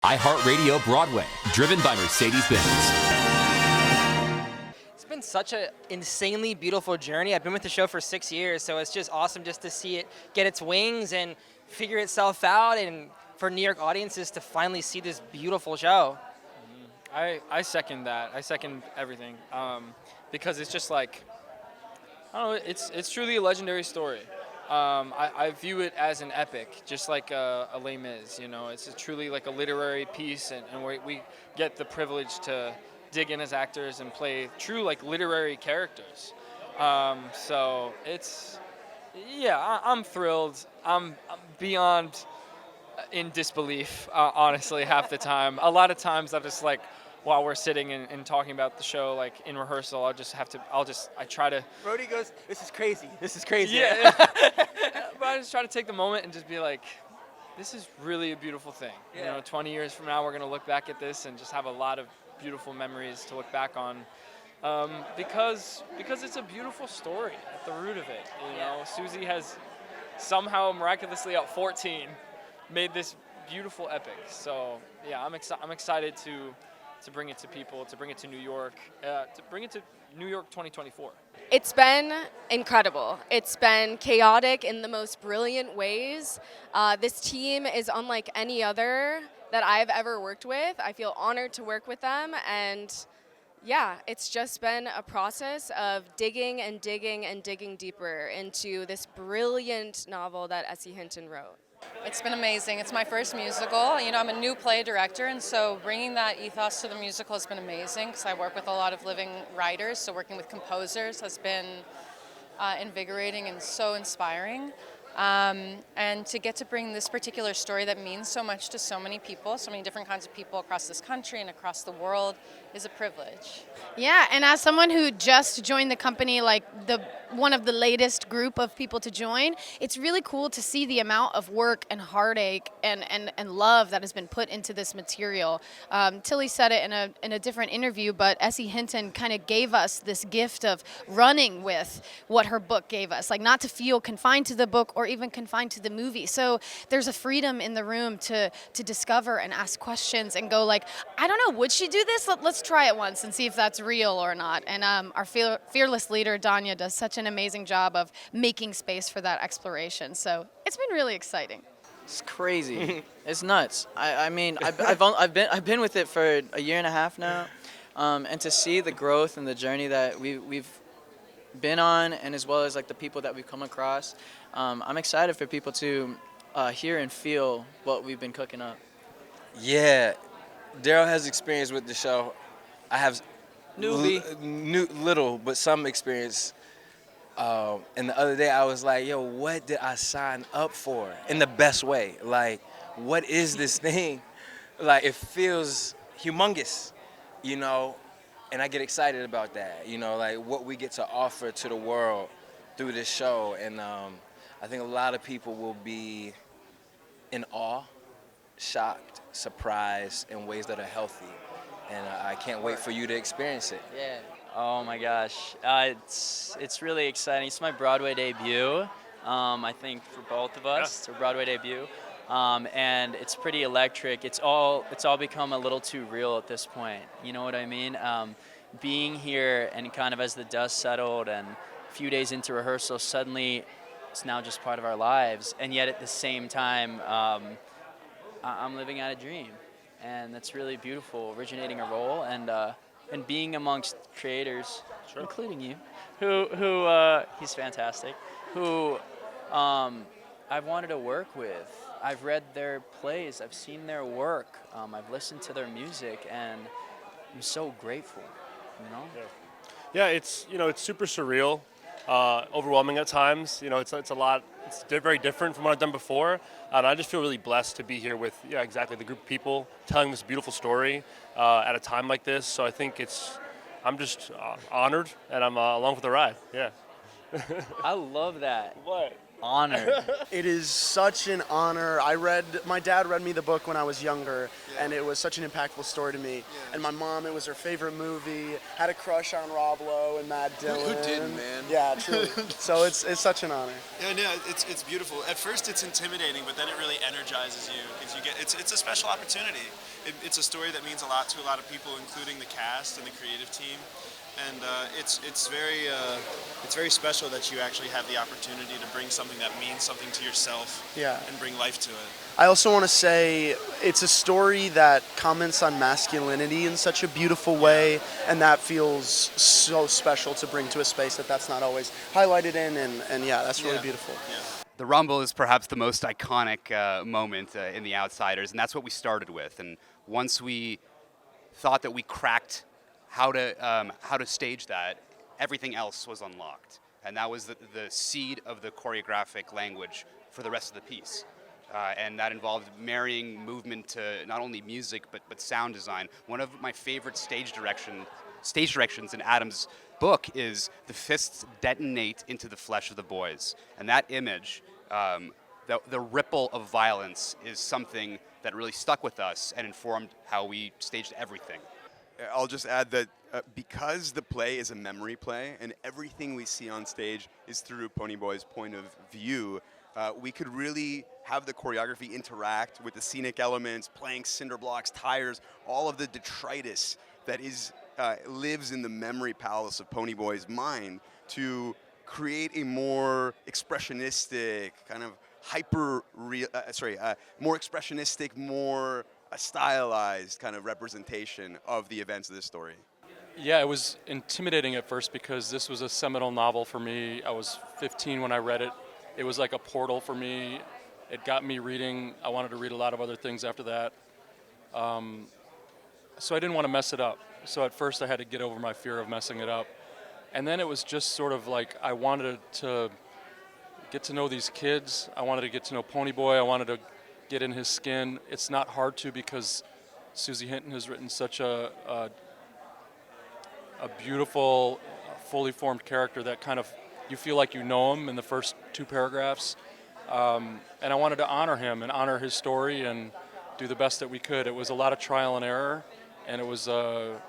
iHeartRadio Broadway, driven by Mercedes-Benz. It's been such an insanely beautiful journey. I've been with the show for 6 years, so it's just awesome just to see it get its wings and figure itself out, and for New York audiences to finally see this beautiful show. I second that. I second everything, because it's just like, I don't know, it's truly a legendary story. I view it as an epic, just like a Les Mis. It's truly like a literary piece, and we get the privilege to dig in as actors and play true like literary characters. So I'm thrilled. I'm beyond in disbelief, honestly, half the time. A lot of times I'm just like, while we're sitting and talking about the show, like in rehearsal, I try to. Brody goes, this is crazy. This is crazy. Yeah. But I just try to take the moment and just be like, this is really a beautiful thing. Yeah. 20 years from now, we're going to look back at this and just have a lot of beautiful memories to look back on. Because it's a beautiful story at the root of it. Susie has somehow miraculously at 14 made this beautiful epic. So yeah, I'm excited to bring it to people, to bring it to New York, to bring it to New York 2024. It's been incredible. It's been chaotic in the most brilliant ways. This team is unlike any other that I've ever worked with. I feel honored to work with them, and yeah, it's just been a process of digging and digging and digging deeper into this brilliant novel that Essie Hinton wrote. It's been amazing. It's my first musical. I'm a new play director, and so bringing that ethos to the musical has been amazing because I work with a lot of living writers, so working with composers has been invigorating and so inspiring. And to get to bring this particular story that means so much to so many people, so many different kinds of people across this country and across the world, is a privilege. Yeah, and as someone who just joined the company, like one of the latest group of people to join, it's really cool to see the amount of work and heartache and love that has been put into this material. Tilly said it in a different interview, but Essie Hinton kind of gave us this gift of running with what her book gave us, like not to feel confined to the book or even confined to the movie. So there's a freedom in the room to discover and ask questions and go like, I don't know, would she do this? Let's try it once and see if that's real or not. And our fearless leader, Danya, does such an amazing job of making space for that exploration. So it's been really exciting. It's crazy. It's nuts. I mean, I've been with it for a year and a half now, and to see the growth and the journey that we've been on, and as well as like the people that we've come across, I'm excited for people to hear and feel what we've been cooking up. Yeah, Daryl has experience with the show. I have little, but some experience. And the other day I was like, yo, what did I sign up for? In the best way. Like, what is this thing? Like, it feels humongous, and I get excited about that, like what we get to offer to the world through this show. And I think a lot of people will be in awe, shocked, surprised in ways that are healthy. And I can't wait for you to experience it. Yeah. Oh my gosh, it's really exciting. It's my Broadway debut, I think for both of us. It's a Broadway debut, and it's pretty electric. It's all become a little too real at this point. You know what I mean? Being here and kind of as the dust settled and a few days into rehearsal, suddenly it's now just part of our lives. And yet at the same time, I'm living out a dream, and that's really beautiful. Originating a role and being amongst creators, including you, who he's fantastic, who I've wanted to work with. I've read their plays, I've seen their work, I've listened to their music, and I'm so grateful, Yeah, it's super surreal, overwhelming at times. It's a lot. It's very different from what I've done before, and I just feel really blessed to be here with exactly the group of people telling this beautiful story at a time like this. So I think I'm just honored, and I'm along for the ride. Yeah. I love that. What? honored. It is such an honor. My dad read me the book when I was younger, and it was such an impactful story to me. And my mom, it was her favorite movie, had a crush on Rob Lowe and Matt Dillon. Who didn't, man? Yeah, truly. So it's such an honor. Yeah, no, it's beautiful. At first it's intimidating, but then it really energizes you because it's a special opportunity. It's a story that means a lot to a lot of people, including the cast and the creative team. And it's very special that you actually have the opportunity to bring something that means something to yourself and bring life to it. I also want to say it's a story that comments on masculinity in such a beautiful way, and that feels so special to bring to a space that's not always highlighted in, and that's really beautiful. Yeah. The Rumble is perhaps the most iconic moment in The Outsiders, and that's what we started with. And once we thought that we cracked how to stage that, everything else was unlocked. And that was the seed of the choreographic language for the rest of the piece. And that involved marrying movement to not only music, but sound design. One of my favorite stage directions in Adam's book is the fists detonate into the flesh of the boys. And that image, the ripple of violence, is something that really stuck with us and informed how we staged everything. I'll just add that because the play is a memory play and everything we see on stage is through Ponyboy's point of view, we could really have the choreography interact with the scenic elements, playing cinder blocks, tires, all of the detritus that lives in the memory palace of Ponyboy's mind to create a more expressionistic, kind of more expressionistic, more a stylized kind of representation of the events of this story. Yeah, it was intimidating at first because this was a seminal novel for me. I was 15 when I read it. It was like a portal for me. It got me reading. I wanted to read a lot of other things after that. So I didn't want to mess it up. So at first I had to get over my fear of messing it up. And then it was just sort of like I wanted to get to know these kids. I wanted to get to know Ponyboy. I wanted to get in his skin. It's not hard to because Susie Hinton has written such a beautiful, fully formed character that kind of you feel like you know him in the first 2 paragraphs. And I wanted to honor him and honor his story and do the best that we could. It was a lot of trial and error, and it was a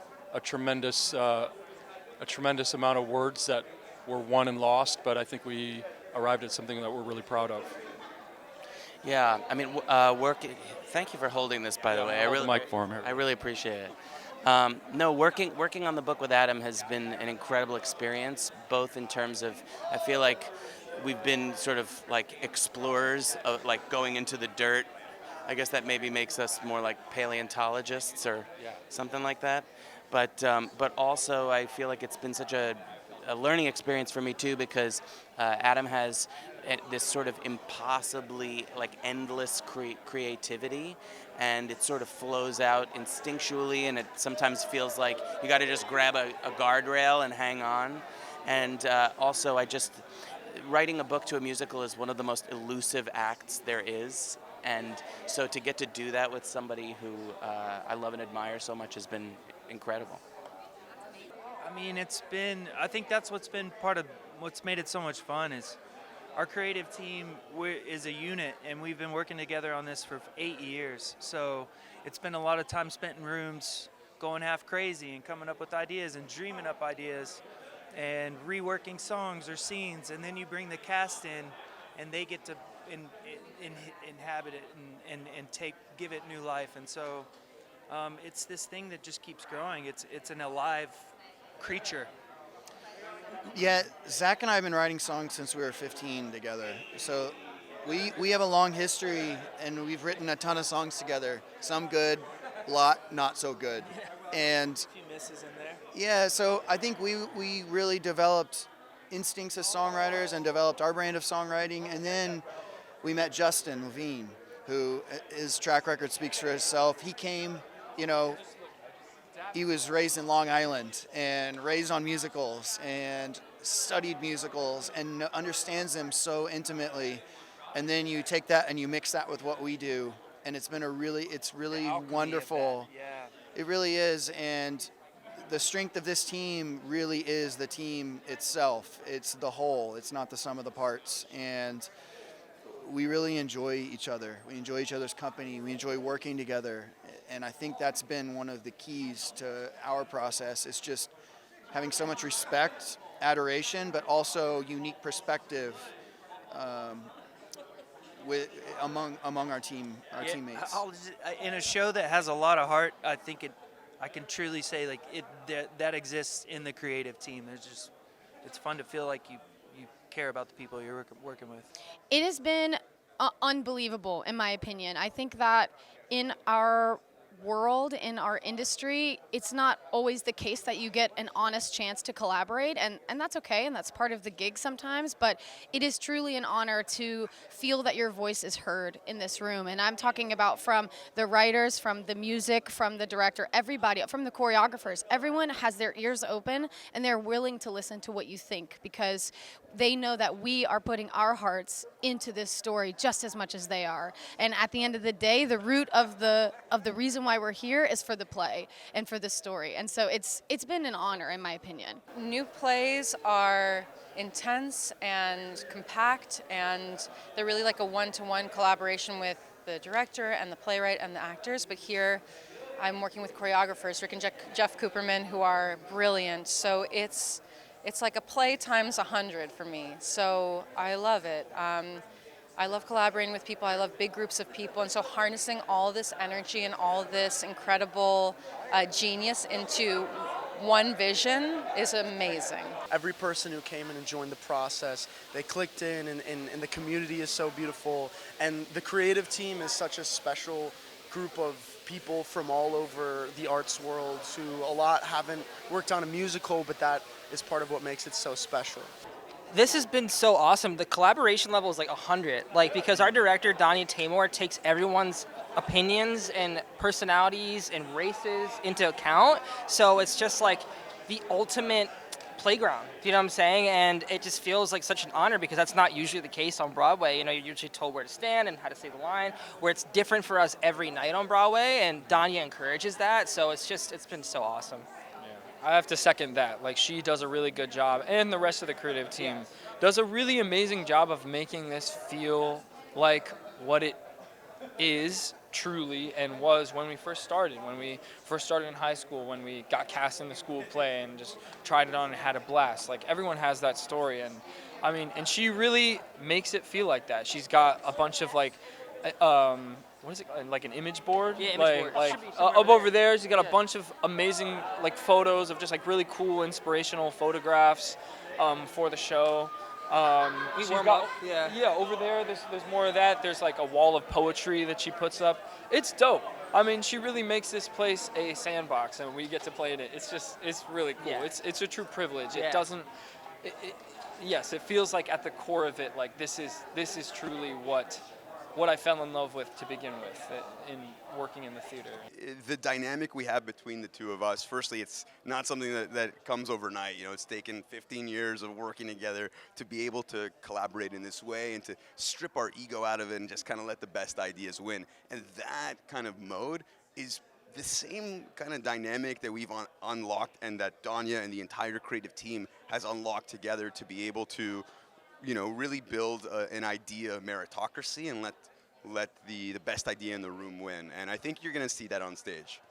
tremendous amount of words that were won and lost, but I think we arrived at something that we're really proud of. Yeah, I mean, thank you for holding this, by the way. I really appreciate it. Working on the book with Adam has been an incredible experience, both in terms of, I feel like we've been sort of like explorers, of like going into the dirt. I guess that maybe makes us more like paleontologists or something like that. But also I feel like it's been such a learning experience for me too, because Adam has this sort of impossibly like endless creativity, and it sort of flows out instinctually, and it sometimes feels like you got to just grab a guardrail and hang on. And also writing a book to a musical is one of the most elusive acts there is, and so to get to do that with somebody who I love and admire so much has been incredible. I mean, I think that's what's been part of what's made it so much fun is our creative team is a unit, and we've been working together on this for 8 years. So it's been a lot of time spent in rooms going half crazy and coming up with ideas and dreaming up ideas and reworking songs or scenes. And then you bring the cast in, and they get to inhabit it and give it new life. And so it's this thing that just keeps growing. It's an alive creature. Yeah, Zach and I have been writing songs since we were 15 together. So we have a long history, and we've written a ton of songs together. Some good, a lot not so good. Yeah. And a few misses in there. Yeah, so I think we really developed instincts as songwriters and developed our brand of songwriting. And then we met Justin Levine, who his track record speaks for itself. He came, he was raised in Long Island and raised on musicals and studied musicals and understands them so intimately. And then you take that and you mix that with what we do, and it's really wonderful. Yeah. It really is, and the strength of this team really is the team itself. It's the whole. It's not the sum of the parts. And we really enjoy each other. We enjoy each other's company. We enjoy working together. And I think that's been one of the keys to our process, is just having so much respect, adoration, but also unique perspective among our teammates. In a show that has a lot of heart, I can truly say like that exists in the creative team. It's fun to feel like you care about the people you're working with. It has been unbelievable, in my opinion. I think that in our world, in our industry, it's not always the case that you get an honest chance to collaborate, and that's okay, and that's part of the gig sometimes, but it is truly an honor to feel that your voice is heard in this room. And I'm talking about from the writers, from the music, from the director, everybody, from the choreographers. Everyone has their ears open and they're willing to listen to what you think, because they know that we are putting our hearts into this story just as much as they are. And at the end of the day, the root of the reason why we're here is for the play and for the story. And so it's been an honor, in my opinion. New plays are intense and compact, and they're really like a one-to-one collaboration with the director and the playwright and the actors. But here I'm working with choreographers, Rick and Jeff Cooperman, who are brilliant. So it's like a play times 100 for me. So I love it. I love collaborating with people. I love big groups of people. And so harnessing all this energy and all this incredible genius into one vision is amazing. Every person who came in and joined the process, they clicked in, and the community is so beautiful. And the creative team is such a special group of people from all over the arts world who a lot haven't worked on a musical, but that is part of what makes it so special. This has been so awesome. The collaboration level is like 100. Like, because our director, Danya Tamor, takes everyone's opinions and personalities and races into account. So it's just like the ultimate playground. You know what I'm saying? And it just feels like such an honor, because that's not usually the case on Broadway. You know, you're usually told where to stand and how to say the line, where it's different for us every night on Broadway, and Danya encourages that. So it's been so awesome. I have to second that. Like, she does a really good job, and the rest of the creative team does a really amazing job of making this feel like what it is truly and was when we first started in high school, when we got cast in the school play and just tried it on and had a blast. Like, everyone has that story, and I mean, and she really makes it feel like that. She's got a bunch of like what is it, like an image board? Yeah, image board. Like up over there, she's got a bunch of amazing like photos of just like really cool, inspirational photographs for the show. We warm up. Yeah, over there, there's more of that. There's like a wall of poetry that she puts up. It's dope. I mean, she really makes this place a sandbox, and we get to play in it. It's really cool. Yeah. It's a true privilege. Yeah. It doesn't. Yes, it feels like at the core of it, like this is truly what I fell in love with to begin with in working in the theater. The dynamic we have between the two of us, firstly, it's not something that comes overnight. You know, it's taken 15 years of working together to be able to collaborate in this way and to strip our ego out of it and just kind of let the best ideas win. And that kind of mode is the same kind of dynamic that we've unlocked, and that Danya and the entire creative team has unlocked together to be able to, you know, really build an idea of meritocracy and let the best idea in the room win. And I think you're going to see that on stage.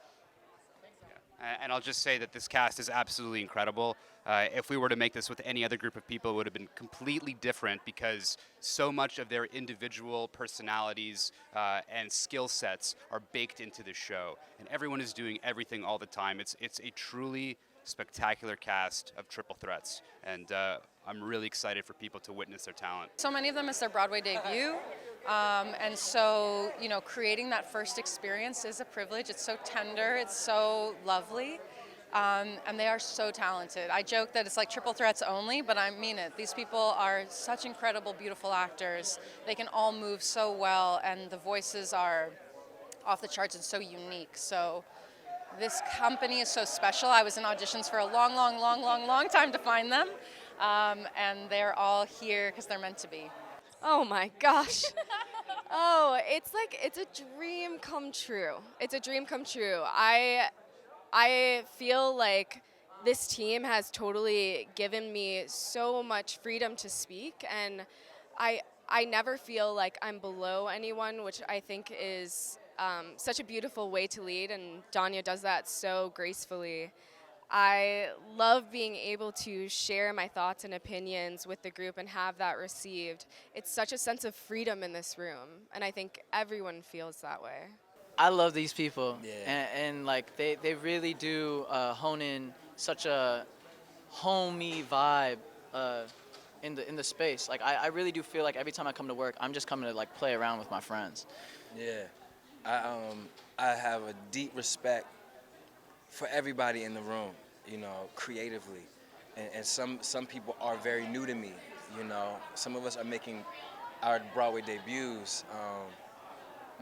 And I'll just say that this cast is absolutely incredible. If we were to make this with any other group of people, it would have been completely different, because so much of their individual personalities and skill sets are baked into the show. And everyone is doing everything all the time. It's a truly spectacular cast of triple threats. And I'm really excited for people to witness their talent. So many of them, it's their Broadway debut. And so, you know, creating that first experience is a privilege. It's so tender. It's so lovely. And they are so talented. I joke that it's like triple threats only, but I mean it. These people are such incredible, beautiful actors. They can all move so well, and the voices are off the charts and so unique. So this company is so special. I was in auditions for a long time to find them. And they're all here because they're meant to be. Oh my gosh. Oh, it's a dream come true. It's a dream come true. I feel like this team has totally given me so much freedom to speak, and I never feel like I'm below anyone, which I think is such a beautiful way to lead, and Danya does that so gracefully. I love being able to share my thoughts and opinions with the group and have that received. It's such a sense of freedom in this room, and I think everyone feels that way. I love these people, Yeah. and like they really do hone in such a homey vibe in the space. Like I really do feel like every time I come to work, I'm just coming to like play around with my friends. Yeah, I have a deep respect for everybody in the room, you know, creatively, and some people are very new to me, you know. Some of us are making our Broadway debuts,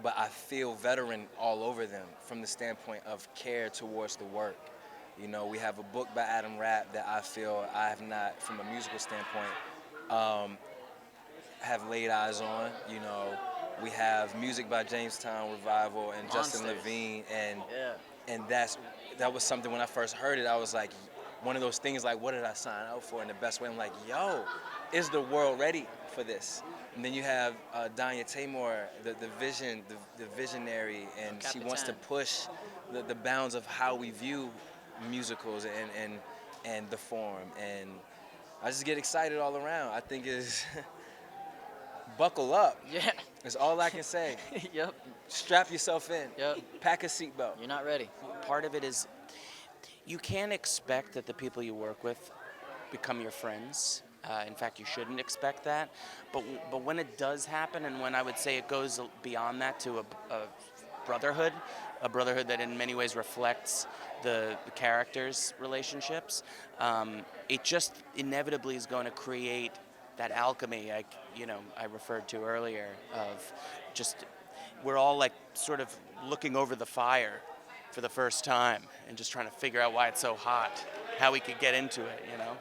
but I feel veteran all over them from the standpoint of care towards the work. You know, we have a book by Adam Rapp that I feel I have not, from a musical standpoint, have laid eyes on. You know, we have music by Jamestown Revival and Justin Monsters. Levine, Yeah. and that was something when I first heard it, I was like, one of those things like, what did I sign up for in the best way? I'm like, yo, is the world ready for this? And then you have Danya Tamor, the visionary, and she wants to push the bounds of how we view musicals and the form. And I just get excited all around. I think it's buckle up. Yeah. That's all I can say. Yep. Strap yourself in. Yep. Pack a seatbelt. You're not ready. Part of it is you can't expect that the people you work with become your friends. In fact, you shouldn't expect that. But when it does happen, and when I would say it goes beyond that to a brotherhood that in many ways reflects the characters' relationships, it just inevitably is going to create that alchemy I referred to earlier of just we're all like sort of looking over the fire for the first time and just trying to figure out why it's so hot, how we could get into it, you know?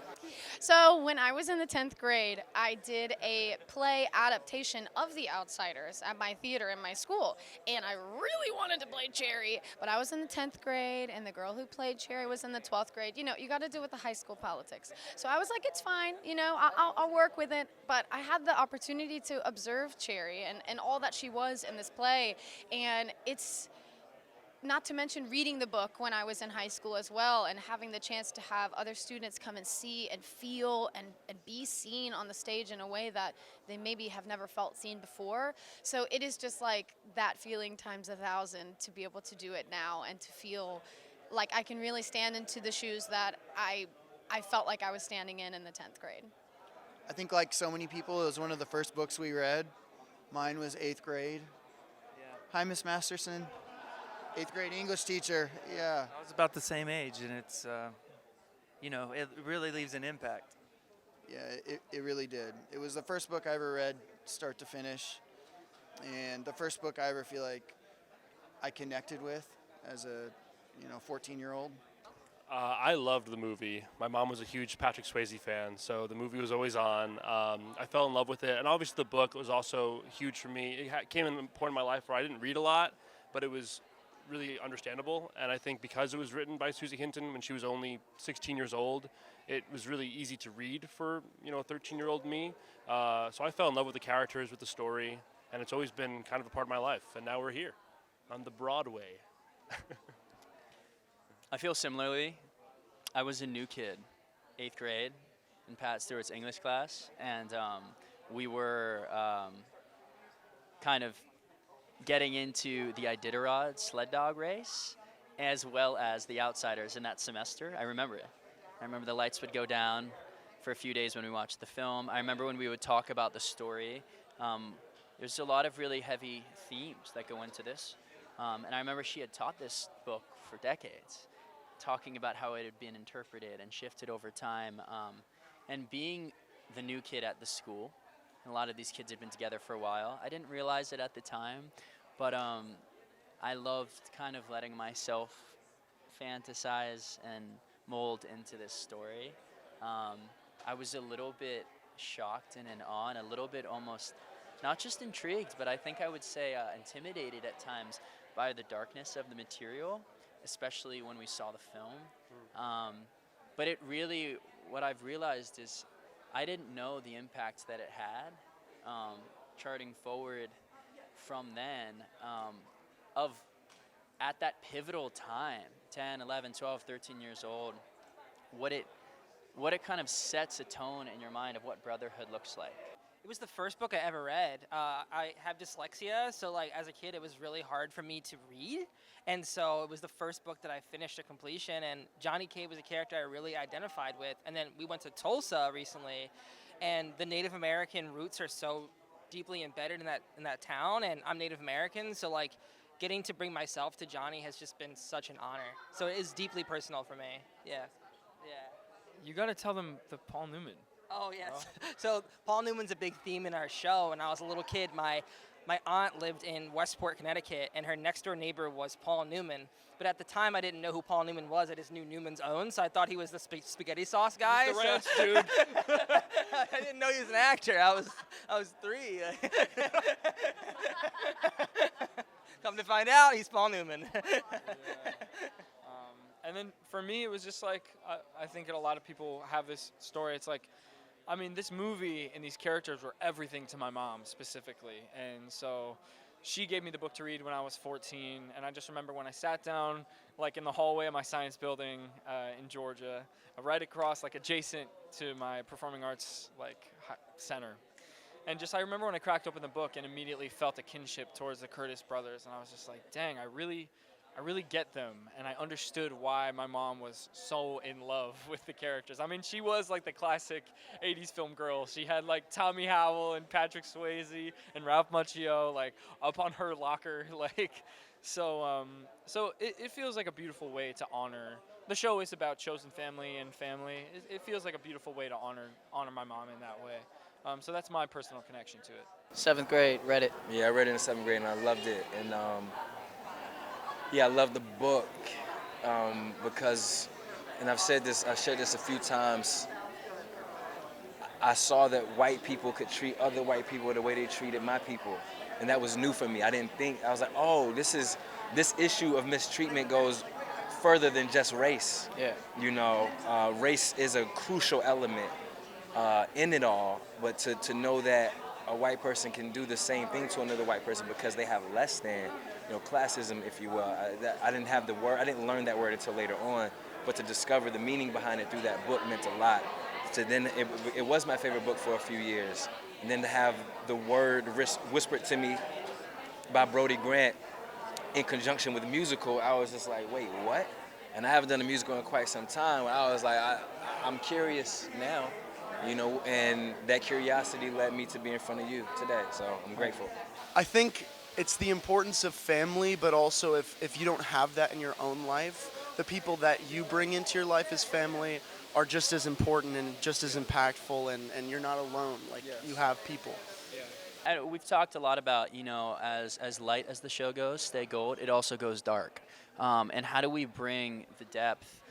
So when I was in the 10th grade, I did a play adaptation of The Outsiders at my theater in my school. And I really wanted to play Cherry, but I was in the 10th grade, and the girl who played Cherry was in the 12th grade. You know, you got to do with the high school politics. So I was like, it's fine, you know, I'll work with it. But I had the opportunity to observe Cherry and all that she was in this play. And it's... not to mention reading the book when I was in high school as well, and having the chance to have other students come and see and feel and be seen on the stage in a way that they maybe have never felt seen before. So it is just like that feeling times 1,000 to be able to do it now and to feel like I can really stand into the shoes that I felt like I was standing in the 10th grade. I think like so many people, it was one of the first books we read. Mine was 8th grade. Yeah. Hi, Miss Masterson. 8th grade English teacher, yeah. I was about the same age, and it's, it really leaves an impact. Yeah, it really did. It was the first book I ever read, start to finish, and the first book I ever feel like I connected with as a, 14-year-old. I loved the movie. My mom was a huge Patrick Swayze fan, so the movie was always on. I fell in love with it, and obviously the book was also huge for me. It came in a point in my life where I didn't read a lot, but it was really understandable, and I think because it was written by Susie Hinton when she was only 16 years old, it was really easy to read for 13-year-old me. So I fell in love with the characters, with the story, and it's always been kind of a part of my life. And now we're here on the Broadway. I feel similarly. I was a new kid, 8th grade, in Pat Stewart's English class, and we were kind of getting into the Iditarod sled dog race, as well as the Outsiders in that semester. I remember it. I remember the lights would go down for a few days when we watched the film. I remember when we would talk about the story. There's a lot of really heavy themes that go into this. And I remember she had taught this book for decades, talking about how it had been interpreted and shifted over time. And being the new kid at the school, and a lot of these kids had been together for a while, I didn't realize it at the time, but I loved kind of letting myself fantasize and mold into this story. I was a little bit shocked and in awe, and a little bit almost, not just intrigued, but I think I would say intimidated at times by the darkness of the material, especially when we saw the film. But it really, what I've realized is I didn't know the impact that it had, charting forward from then, of at that pivotal time, 10, 11, 12, 13 years old, what it kind of sets a tone in your mind of what brotherhood looks like. It was the first book I ever read. I have dyslexia, so like as a kid, it was really hard for me to read, and so it was the first book that I finished to completion. And Johnny Cave was a character I really identified with. And then we went to Tulsa recently, and the Native American roots are so deeply embedded in that town, and I'm Native American, so like getting to bring myself to Johnny has just been such an honor. So it is deeply personal for me. Yeah. You got to tell them the Paul Newman. Oh, yes. So Paul Newman's a big theme in our show. When I was a little kid, my aunt lived in Westport, Connecticut, and her next-door neighbor was Paul Newman. But at the time, I didn't know who Paul Newman was. I just knew Newman's Own, so I thought he was the spaghetti sauce guy. He's the ranch dude. I didn't know he was an actor. I was 3. Come to find out, he's Paul Newman. And then for me, it was just like, I think that a lot of people have this story. It's like, I mean, this movie and these characters were everything to my mom specifically. And so she gave me the book to read when I was 14. And I just remember when I sat down, like in the hallway of my science building in Georgia, right across, like adjacent to my performing arts like center. And just I remember when I cracked open the book and immediately felt a kinship towards the Curtis brothers. And I was just like, dang, I really get them, and I understood why my mom was so in love with the characters. I mean, she was like the classic 80s film girl. She had like Tommy Howell and Patrick Swayze and Ralph Macchio like up on her locker, like so it feels like a beautiful way to honor. The show is about chosen family and family. It feels like a beautiful way to honor my mom in that way. So that's my personal connection to it. 7th grade, read it. Yeah, I read it in 7th grade and I loved it. And yeah, I love the book because, and I've shared this a few times, I saw that white people could treat other white people the way they treated my people. And that was new for me. I didn't think, I was like, oh, this issue of mistreatment goes further than just race. Yeah. You know, race is a crucial element in it all, but to know that a white person can do the same thing to another white person because they have less than, classism, if you will. I didn't have the word. I didn't learn that word until later on, but to discover the meaning behind it through that book meant a lot. So then it was my favorite book for a few years, and then to have the word whispered to me by Brody Grant in conjunction with the musical, I was just like, wait, what? And I haven't done a musical in quite some time. I was like, I'm curious now. And that curiosity led me to be in front of you today, so I'm grateful. I think it's the importance of family, but also if you don't have that in your own life, the people that you bring into your life as family are just as important and just as impactful, and you're not alone. Like, yes. You have people. Yeah. And we've talked a lot about, as light as the show goes, stay gold, it also goes dark. And how do we bring the depth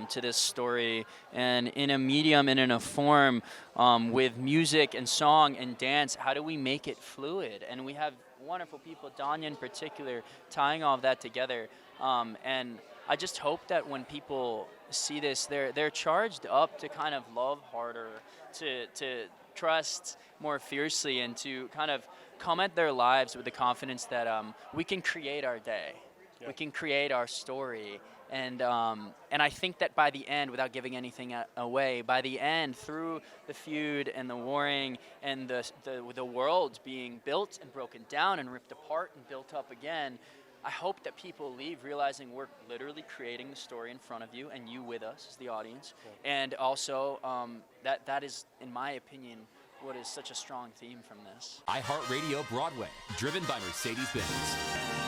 to this story, and in a medium and in a form with music and song and dance, how do we make it fluid? And we have wonderful people, Danya in particular, tying all of that together. And I just hope that when people see this, they're charged up to kind of love harder, to trust more fiercely, and to kind of come at their lives with the confidence that we can create our day. Yeah. We can create our story. And I think that by the end, without giving anything away, by the end, through the feud and the warring and the world being built and broken down and ripped apart and built up again, I hope that people leave realizing we're literally creating the story in front of you and you with us as the audience. Cool. And also that is, in my opinion, what is such a strong theme from this. iHeartRadio Broadway, driven by Mercedes-Benz.